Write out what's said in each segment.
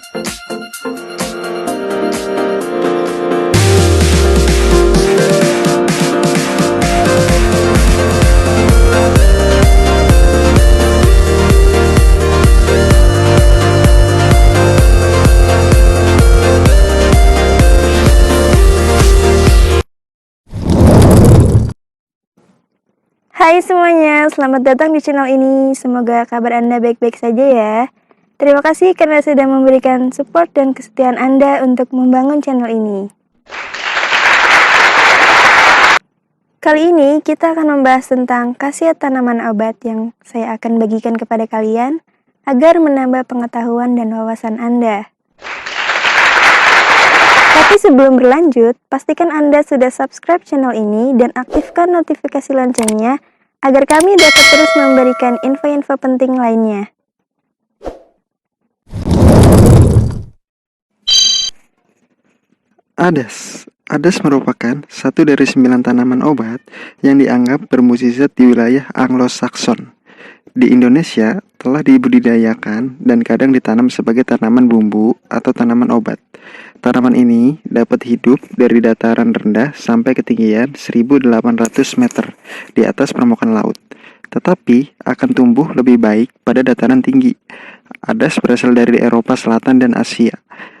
Hai semuanya, selamat datang di channel ini. Semoga kabar Anda baik-baik saja ya. Terima kasih karena sudah memberikan support dan kesetiaan Anda untuk membangun channel ini. Kali ini kita akan membahas tentang khasiat tanaman obat yang saya akan bagikan kepada kalian agar menambah pengetahuan dan wawasan Anda. Tapi sebelum berlanjut, pastikan Anda sudah subscribe channel ini dan aktifkan notifikasi loncengnya agar kami dapat terus memberikan info-info penting lainnya. Adas. Adas merupakan satu dari 9 tanaman obat yang dianggap bermukjizat di wilayah Anglo-Saxon. Di Indonesia telah dibudidayakan dan kadang ditanam sebagai tanaman bumbu atau tanaman obat. Tanaman ini dapat hidup dari dataran rendah sampai ketinggian 1.800 meter di atas permukaan laut, tetapi akan tumbuh lebih baik pada dataran tinggi. Adas berasal dari Eropa Selatan dan Asia.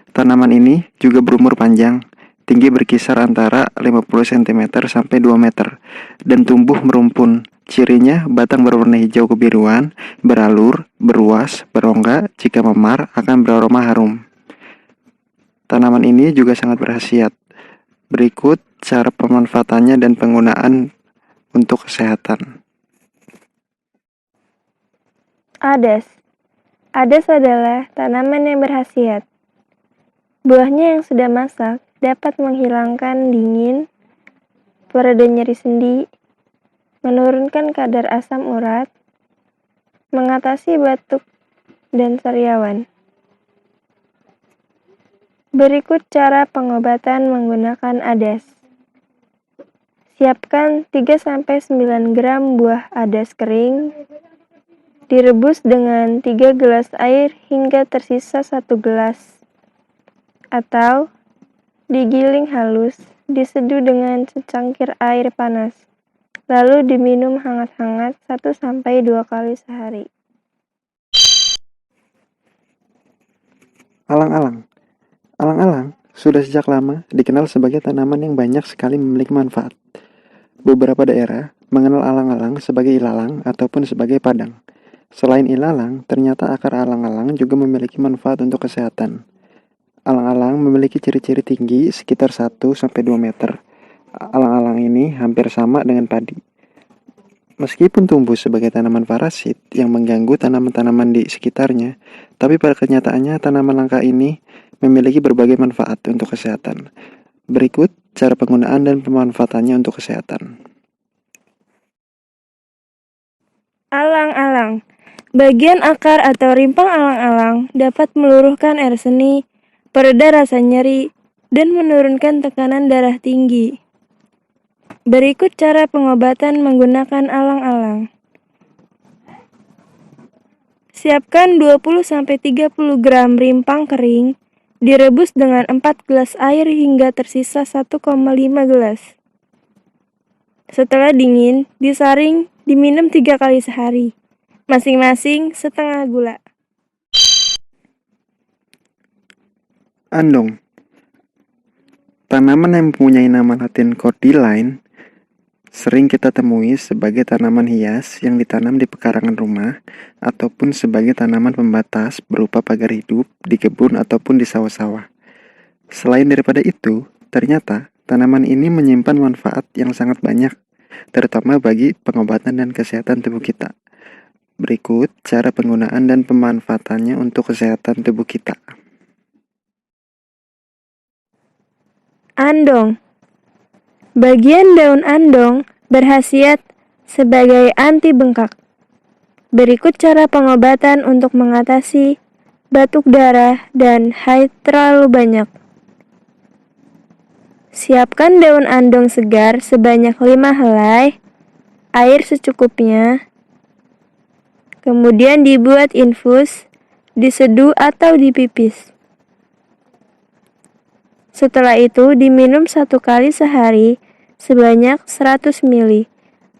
Tanaman ini juga berumur panjang, tinggi berkisar antara 50 cm sampai 2 meter, dan tumbuh merumpun. Cirinya batang berwarna hijau kebiruan, beralur, beruas, berongga, jika memar akan beraroma harum. Tanaman ini juga sangat berkhasiat. Berikut cara pemanfaatannya dan penggunaan untuk kesehatan. Adas. Adas adalah tanaman yang berkhasiat. Buahnya yang sudah masak dapat menghilangkan dingin, pereda nyeri sendi, menurunkan kadar asam urat, mengatasi batuk dan sariawan. Berikut cara pengobatan menggunakan adas. Siapkan 3-9 gram buah adas kering, direbus dengan 3 gelas air hingga tersisa 1 gelas, atau digiling halus, diseduh dengan secangkir air panas, lalu diminum hangat-hangat 1-2 kali sehari. Alang-alang. Alang-alang sudah sejak lama dikenal sebagai tanaman yang banyak sekali memiliki manfaat. Beberapa daerah mengenal alang-alang sebagai ilalang ataupun sebagai padang. Selain ilalang, ternyata akar alang-alang juga memiliki manfaat untuk kesehatan. Alang-alang memiliki ciri-ciri tinggi sekitar 1-2 meter. Alang-alang ini hampir sama dengan padi. Meskipun tumbuh sebagai tanaman parasit yang mengganggu tanaman-tanaman di sekitarnya, tapi pada kenyataannya tanaman langka ini memiliki berbagai manfaat untuk kesehatan. Berikut cara penggunaan dan pemanfaatannya untuk kesehatan. Alang-alang. Bagian akar atau rimpang alang-alang dapat meluruhkan air seni, pereda rasa nyeri, dan menurunkan tekanan darah tinggi. Berikut cara pengobatan menggunakan alang-alang. Siapkan 20-30 gram rimpang kering, direbus dengan 4 gelas air hingga tersisa 1,5 gelas. Setelah dingin, disaring, diminum 3 kali sehari, masing-masing setengah gula. Andong. Tanaman yang mempunyai nama latin cordyline sering kita temui sebagai tanaman hias yang ditanam di pekarangan rumah ataupun sebagai tanaman pembatas berupa pagar hidup di kebun ataupun di sawah-sawah. Selain daripada itu, ternyata tanaman ini menyimpan manfaat yang sangat banyak, terutama bagi pengobatan dan kesehatan tubuh kita. Berikut cara penggunaan dan pemanfaatannya untuk kesehatan tubuh kita. Andong. Bagian daun andong berkhasiat sebagai anti bengkak. Berikut cara pengobatan untuk mengatasi batuk darah dan haid terlalu banyak. Siapkan daun andong segar sebanyak 5 helai, air secukupnya. Kemudian dibuat infus, diseduh atau dipipis. Setelah itu diminum 1 kali sehari sebanyak 100 ml.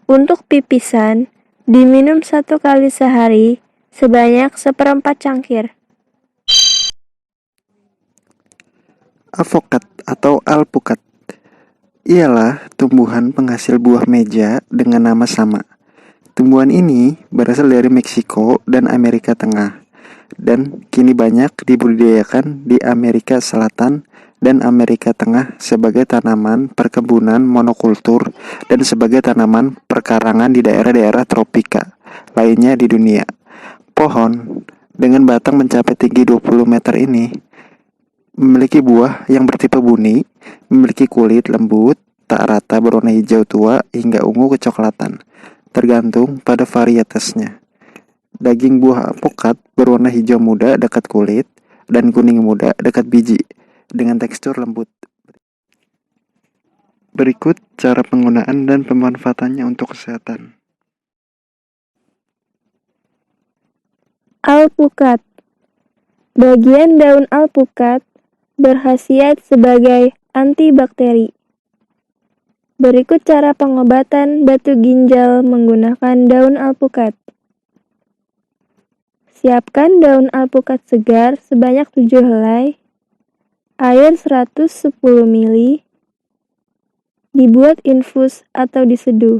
Untuk pipisan, diminum 1 kali sehari sebanyak 1/4 cangkir. Avokat atau alpukat ialah tumbuhan penghasil buah meja dengan nama sama. Tumbuhan ini berasal dari Meksiko dan Amerika Tengah, dan kini banyak dibudidayakan di Amerika Selatan dan Amerika Tengah sebagai tanaman perkebunan monokultur dan sebagai tanaman perkarangan di daerah-daerah tropika lainnya di dunia. Pohon dengan batang mencapai tinggi 20 meter ini memiliki buah yang bertipe buni, memiliki kulit lembut, tak rata berwarna hijau tua hingga ungu kecoklatan, tergantung pada varietesnya. Daging buah alpukat berwarna hijau muda dekat kulit dan kuning muda dekat biji, dengan tekstur lembut. Berikut cara penggunaan dan pemanfaatannya untuk kesehatan. Alpukat. Bagian daun alpukat berkhasiat sebagai antibakteri. Berikut cara pengobatan batu ginjal menggunakan daun alpukat. Siapkan daun alpukat segar sebanyak 7 helai, air 110 ml, dibuat infus atau diseduh.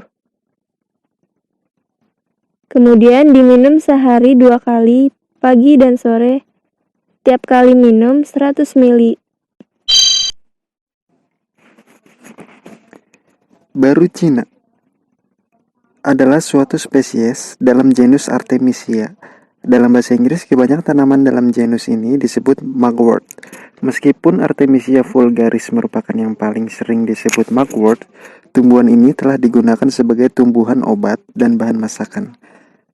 Kemudian diminum sehari 2 kali, pagi dan sore. Tiap kali minum 100 ml. Baru Cina adalah suatu spesies dalam genus Artemisia. Dalam bahasa Inggris, kebanyakan tanaman dalam genus ini disebut mugwort. Meskipun Artemisia vulgaris merupakan yang paling sering disebut mugwort, tumbuhan ini telah digunakan sebagai tumbuhan obat dan bahan masakan,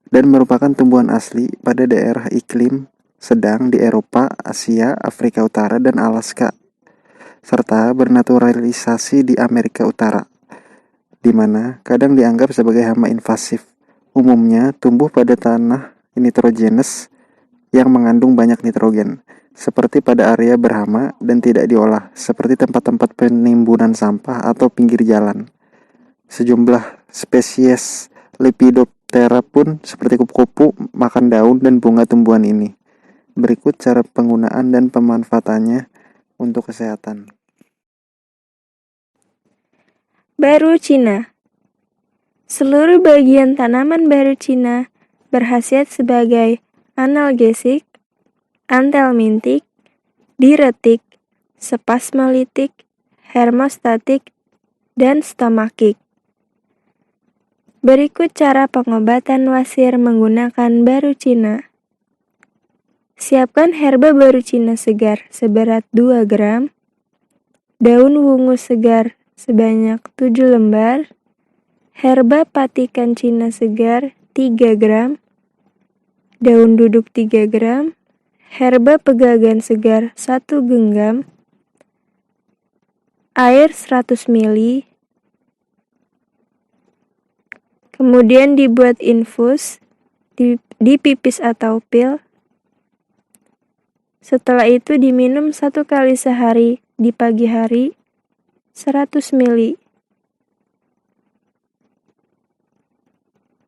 dan merupakan tumbuhan asli pada daerah iklim sedang di Eropa, Asia, Afrika Utara, dan Alaska, serta bernaturalisasi di Amerika Utara, di mana kadang dianggap sebagai hama invasif. Umumnya tumbuh pada tanah nitrogenes yang mengandung banyak nitrogen, seperti pada area berhama dan tidak diolah, seperti tempat-tempat penimbunan sampah atau pinggir jalan. Sejumlah spesies Lepidoptera pun seperti kupu-kupu makan daun dan bunga tumbuhan ini. Berikut cara penggunaan dan pemanfaatannya untuk kesehatan. Baru Cina. Seluruh bagian tanaman baru Cina berkhasiat sebagai analgesik, antelmintik, diuretik, spasmolitik, hermostatik, dan stomakik. Berikut cara pengobatan wasir menggunakan baru Cina. Siapkan herba baru Cina segar seberat 2 gram, daun wungu segar sebanyak 7 lembar, herba patikan Cina segar 3 gram, daun duduk 3 gram, herba pegagan segar 1 genggam, air 100 ml, kemudian dibuat infus, dipipis atau pil. Setelah itu diminum 1 kali sehari di pagi hari, 100 ml.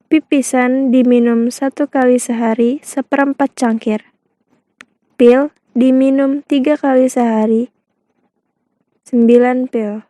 Pipisan diminum 1 kali sehari, 1/4 cangkir. Pil diminum 3 kali sehari, 9 pil.